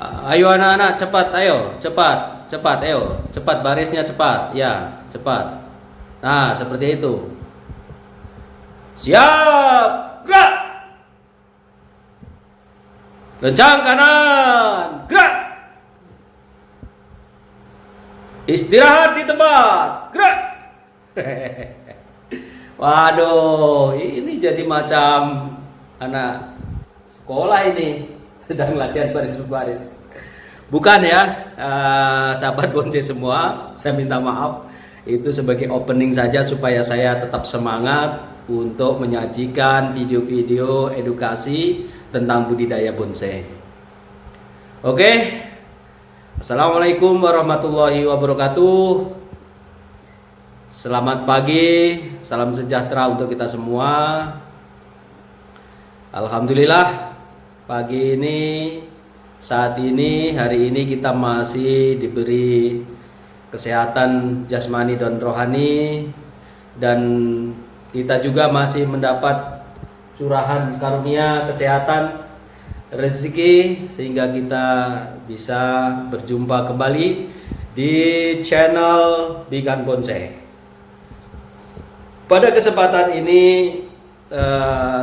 Ayo anak-anak, cepat, ayo, cepat, cepat, ayo, cepat barisnya cepat, ya, cepat. Nah, seperti itu. Siap, gerak. Kencang kanan, gerak. Istirahat di tempat, gerak. Waduh, ini jadi macam anak sekolah ini sedang latihan baris berbaris. Bukan ya, sahabat bonce semua, saya minta maaf. Itu sebagai opening saja supaya saya tetap semangat untuk menyajikan video-video edukasi tentang budidaya bonsai. Oke, Assalamualaikum warahmatullahi wabarakatuh. Selamat pagi, salam sejahtera untuk kita semua. Alhamdulillah, pagi ini, saat ini, hari ini kita masih diberi kesehatan jasmani dan rohani, dan kita juga masih mendapat curahan karunia kesehatan, rezeki, sehingga kita bisa berjumpa kembali di channel Bigan Bonsai. Pada kesempatan ini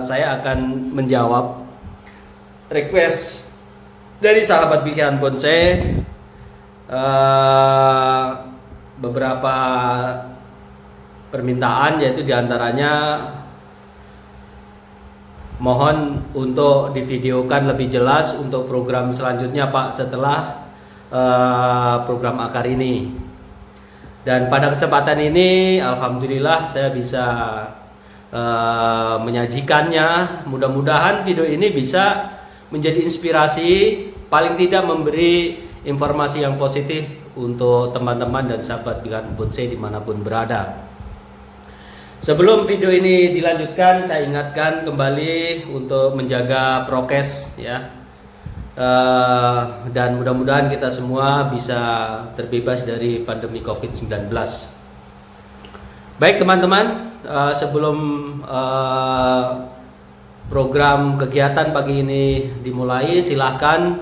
saya akan menjawab request dari sahabat Bigan Bonsai, beberapa permintaan, yaitu diantaranya mohon untuk divideokan lebih jelas untuk program selanjutnya Pak setelah program akar ini. Dan pada kesempatan ini alhamdulillah saya bisa menyajikannya. Mudah-mudahan video ini bisa menjadi inspirasi, paling tidak memberi informasi yang positif untuk teman-teman dan sahabat Bigan Bonsai dimanapun berada. Sebelum video ini dilanjutkan, saya ingatkan kembali untuk menjaga prokes ya. Dan mudah-mudahan kita semua bisa terbebas dari pandemi COVID-19. Baik teman-teman, sebelum program kegiatan pagi ini dimulai, silahkan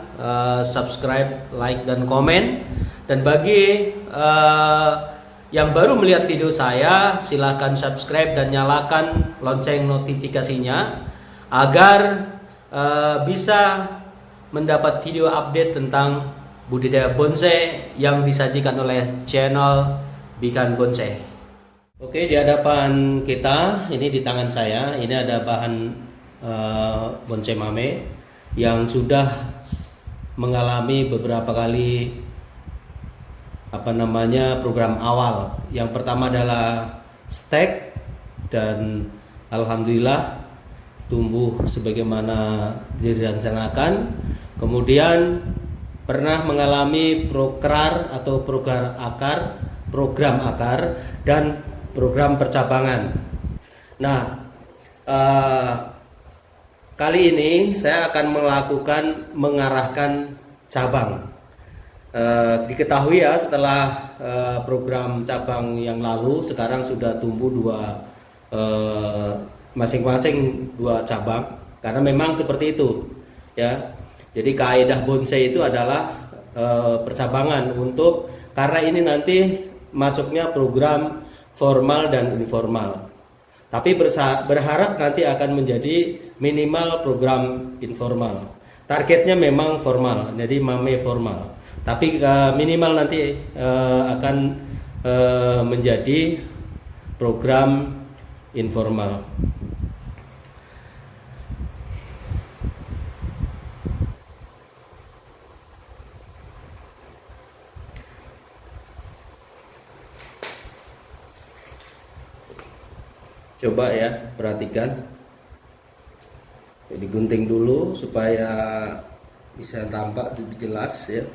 subscribe, like, dan komen. Dan bagi yang baru melihat video saya, silahkan subscribe dan nyalakan lonceng notifikasinya agar bisa mendapat video update tentang budidaya bonsai yang disajikan oleh channel Bigan Bonsai. Oke, di hadapan kita, ini di tangan saya, ini ada bahan bonsai mame yang sudah mengalami beberapa kali program awal. Yang pertama adalah stek, dan alhamdulillah tumbuh sebagaimana direncanakan. Kemudian pernah mengalami prokrar atau program akar dan program percabangan. Nah, kali ini saya akan mengarahkan cabang. Diketahui ya, setelah program cabang yang lalu, sekarang sudah tumbuh masing-masing dua cabang, karena memang seperti itu ya. Jadi kaidah bonsai itu adalah percabangan, karena ini nanti masuknya program formal dan informal. Tapi berharap nanti akan menjadi minimal program informal. Targetnya memang formal, jadi mame formal. Tapi minimal nanti akan menjadi program informal. Coba ya, perhatikan. Jadi gunting dulu supaya bisa tampak lebih jelas ya.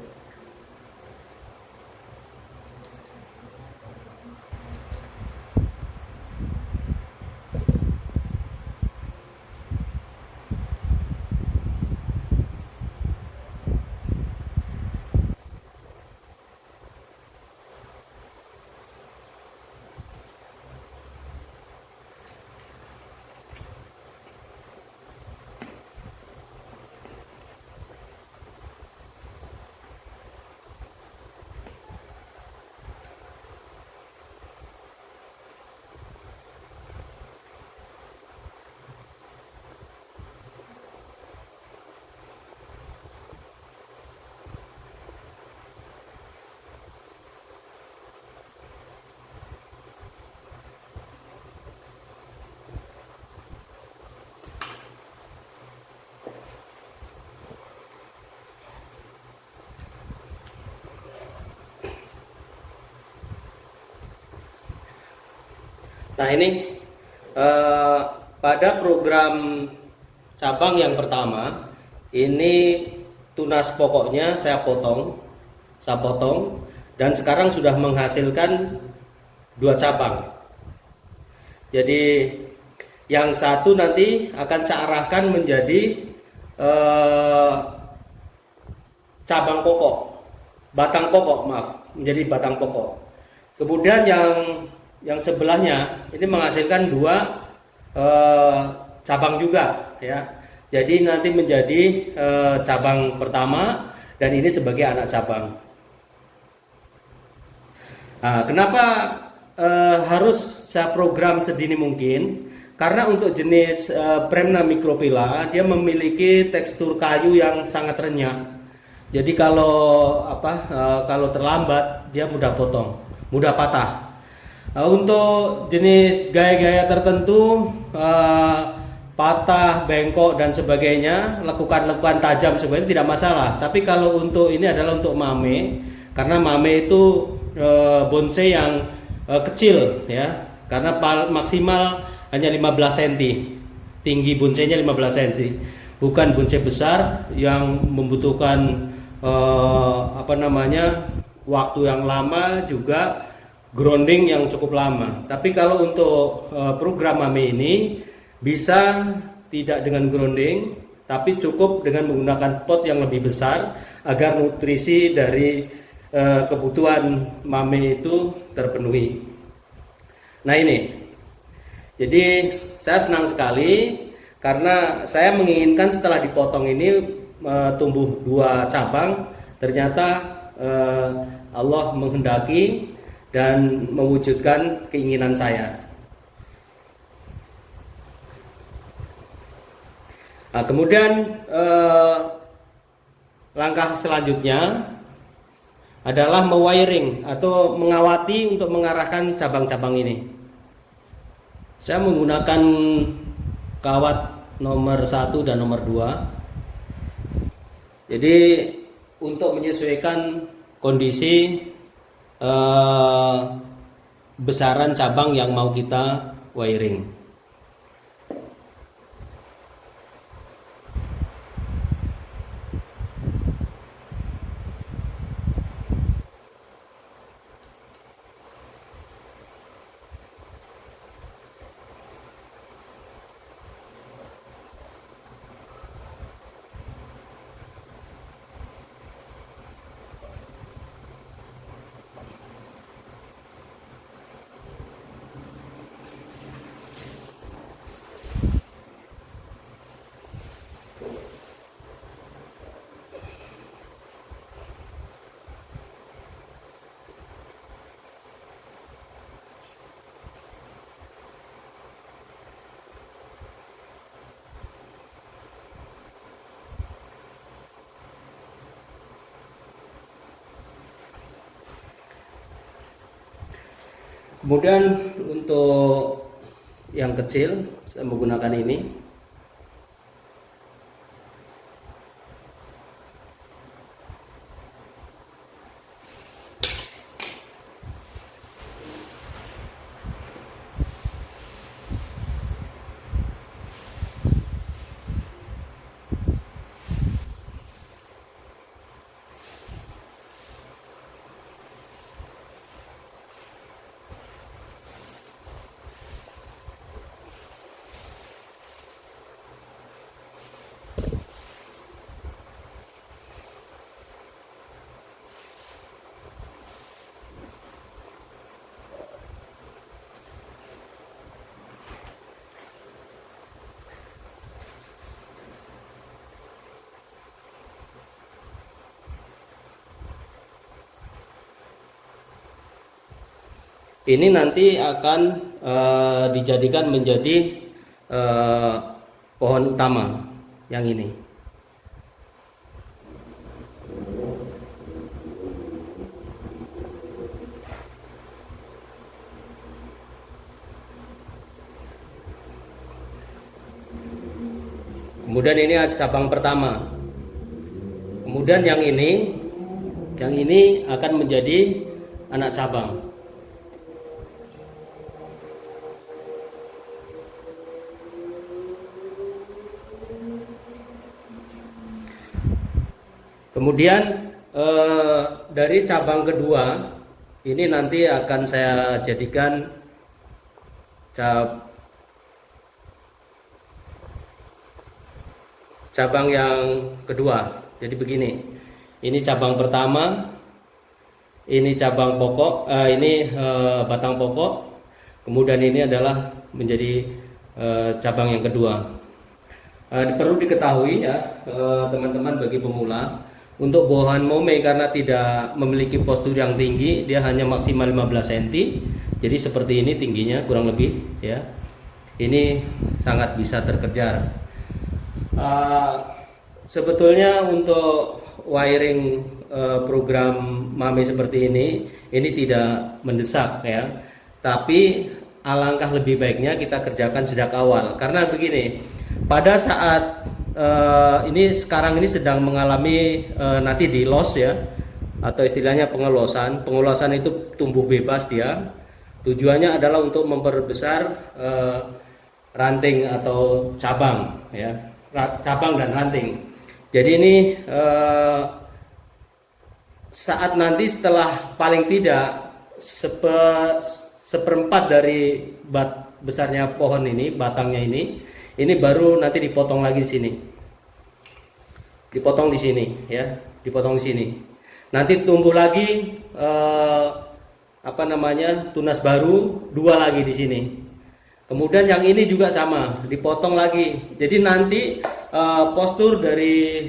Nah ini pada program cabang yang pertama ini tunas pokoknya saya potong dan sekarang sudah menghasilkan 2 cabang. Jadi yang satu nanti akan saya arahkan menjadi cabang pokok, batang pokok, menjadi batang pokok. Kemudian yang sebelahnya ini menghasilkan 2 cabang juga, ya. Jadi nanti menjadi cabang pertama dan ini sebagai anak cabang. Nah, kenapa harus saya program sedini mungkin? Karena untuk jenis Premna microphylla dia memiliki tekstur kayu yang sangat renyah. Jadi kalau kalau terlambat dia mudah potong, mudah patah. Untuk jenis gaya-gaya tertentu patah, bengkok dan sebagainya, lekukan-lekukan tajam sebenarnya tidak masalah. Tapi kalau untuk ini adalah untuk mame, karena mame itu bonsai yang kecil, ya, karena maksimal hanya 15 cm, tinggi bonsainya 15 cm, bukan bonsai besar yang membutuhkan waktu yang lama, juga grounding yang cukup lama. Tapi kalau untuk program mame ini bisa tidak dengan grounding, tapi cukup dengan menggunakan pot yang lebih besar agar nutrisi dari kebutuhan mame itu terpenuhi. Nah ini, jadi saya senang sekali karena saya menginginkan setelah dipotong ini tumbuh 2 cabang. Ternyata Allah menghendaki dan mewujudkan keinginan saya. Nah, kemudian langkah selanjutnya adalah mewiring atau mengawati untuk mengarahkan cabang-cabang ini. Saya menggunakan kawat nomor 1 dan nomor 2. Jadi untuk menyesuaikan kondisi besaran cabang yang mau kita wiring. Kemudian untuk yang kecil saya menggunakan ini. Ini nanti akan dijadikan menjadi pohon utama yang ini. Kemudian ini ada cabang pertama. Kemudian yang ini akan menjadi anak cabang. Kemudian dari cabang kedua ini nanti akan saya jadikan cabang yang kedua. Jadi begini, ini cabang pertama, ini cabang pokok, ini batang pokok, kemudian ini adalah menjadi cabang yang kedua. Perlu diketahui ya teman-teman, bagi pemula, untuk buahan momei karena tidak memiliki postur yang tinggi, dia hanya maksimal 15 cm. Jadi seperti ini tingginya kurang lebih ya. Ini sangat bisa terkejar. Sebetulnya untuk wiring program mame seperti ini tidak mendesak ya. Tapi alangkah lebih baiknya kita kerjakan sejak awal, karena begini, pada saat ini sekarang ini sedang mengalami nanti di loss ya, atau istilahnya pengelosan. Pengelosan itu tumbuh bebas dia. Tujuannya adalah untuk memperbesar ranting atau cabang ya, cabang dan ranting. Jadi ini saat nanti setelah paling tidak seperempat dari besarnya pohon ini, batangnya ini baru nanti dipotong lagi di sini, dipotong di sini ya, dipotong di sini. Nanti tumbuh lagi tunas baru 2 lagi di sini. Kemudian yang ini juga sama, dipotong lagi. Jadi nanti postur dari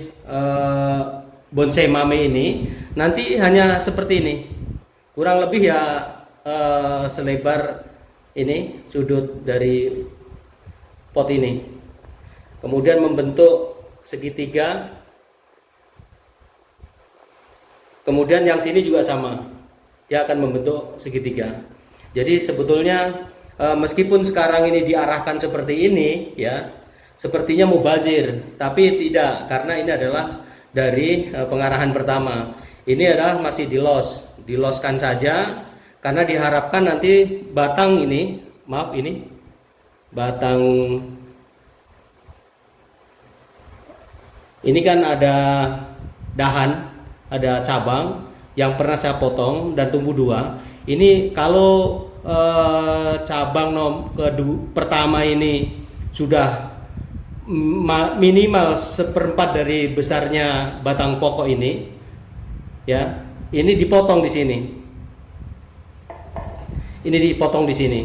bonsai mame ini nanti hanya seperti ini, kurang lebih ya selebar ini sudut dari pot ini. Kemudian membentuk segitiga. Kemudian yang sini juga sama, dia akan membentuk segitiga. Jadi sebetulnya meskipun sekarang ini diarahkan seperti ini ya, sepertinya mubazir, tapi tidak, karena ini adalah dari pengarahan pertama. Ini adalah masih diloskan saja, karena diharapkan nanti batang ini, maaf ini batang ini kan ada dahan, ada cabang yang pernah saya potong dan tumbuh 2. Ini kalau cabang pertama ini sudah minimal seperempat dari besarnya batang pokok ini ya, ini dipotong di sini, ini dipotong di sini.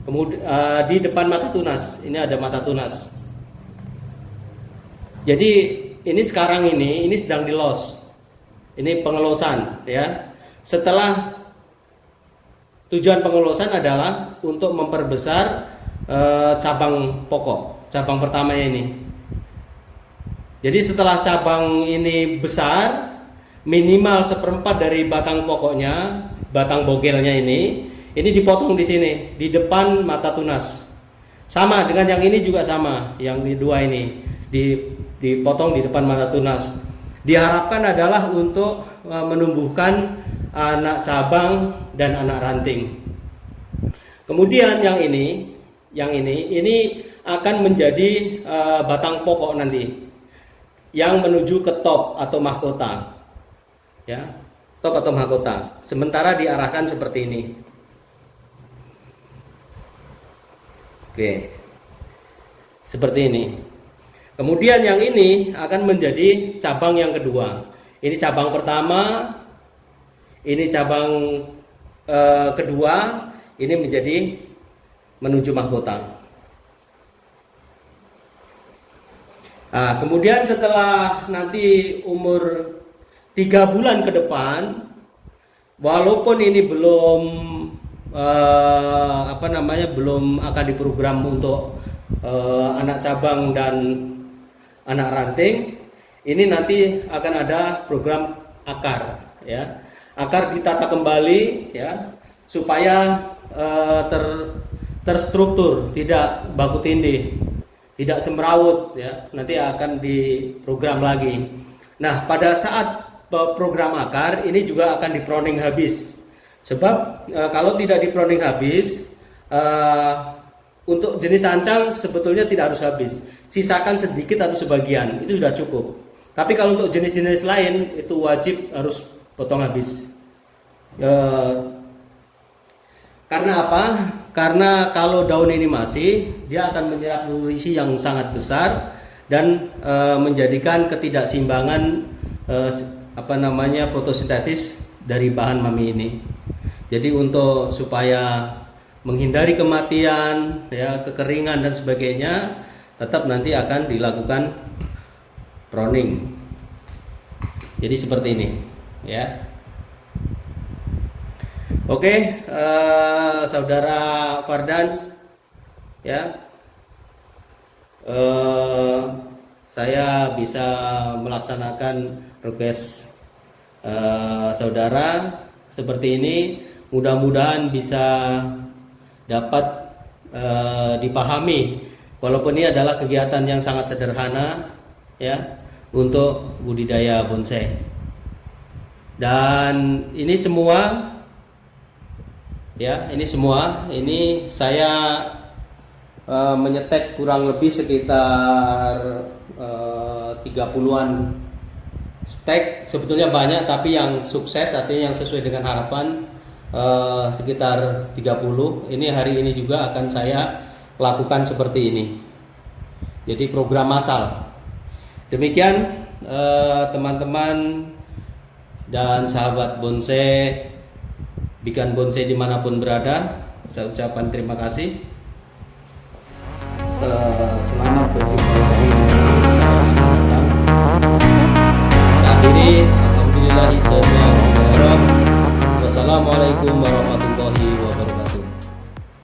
Kemudian di depan mata tunas ini ada mata tunas. Jadi ini sekarang ini sedang di loss, ini pengelosan ya. Setelah tujuan pengelosan adalah untuk memperbesar cabang pokok, cabang pertamanya ini. Jadi setelah cabang ini besar, minimal seperempat dari batang pokoknya, batang bogelnya ini dipotong di sini, di depan mata tunas. Sama dengan yang ini juga sama, yang kedua ini dipotong di depan mata tunas. Diharapkan adalah untuk menumbuhkan anak cabang dan anak ranting. Kemudian yang ini akan menjadi batang pokok nanti yang menuju ke top atau mahkota ya, top atau mahkota. Sementara diarahkan seperti ini. Oke, seperti ini. Kemudian yang ini akan menjadi cabang yang kedua. Ini cabang pertama, ini cabang kedua, ini menjadi menuju mahkota. Nah, kemudian setelah nanti umur 3 bulan ke depan, walaupun ini belum belum akan diprogram untuk anak cabang dan anak ranting, ini nanti akan ada program akar ya. Akar ditata kembali ya, supaya terstruktur, tidak baku tindih, tidak semrawut ya. Nanti akan diprogram lagi. Nah, pada saat program akar ini juga akan diproning habis. Sebab kalau tidak diproning habis, untuk jenis ancang sebetulnya tidak harus habis. Sisakan sedikit atau sebagian, itu sudah cukup. Tapi kalau untuk jenis-jenis lain itu wajib harus potong habis. Karena apa? Karena kalau daun ini masih, dia akan menyerap nutrisi yang sangat besar dan menjadikan ketidakseimbangan fotosintesis dari bahan mami ini. Jadi untuk supaya menghindari kematian, ya, kekeringan dan sebagainya, tetap nanti akan dilakukan pruning. Jadi seperti ini, ya. Oke, saudara Fardan, ya, saya bisa melaksanakan request saudara seperti ini. Mudah-mudahan bisa dapat dipahami, walaupun ini adalah kegiatan yang sangat sederhana, ya, untuk budidaya bonsai. Dan ini semua, ya, ini saya menyetek kurang lebih sekitar 30-an stek. Sebetulnya banyak, tapi yang sukses, artinya yang sesuai dengan harapan, sekitar 30. Ini hari ini juga akan saya lakukan seperti ini. Jadi program massal. Demikian teman-teman dan sahabat bonsai, bikin bonsai dimanapun berada, saya ucapkan terima kasih. Selamat berjumpa.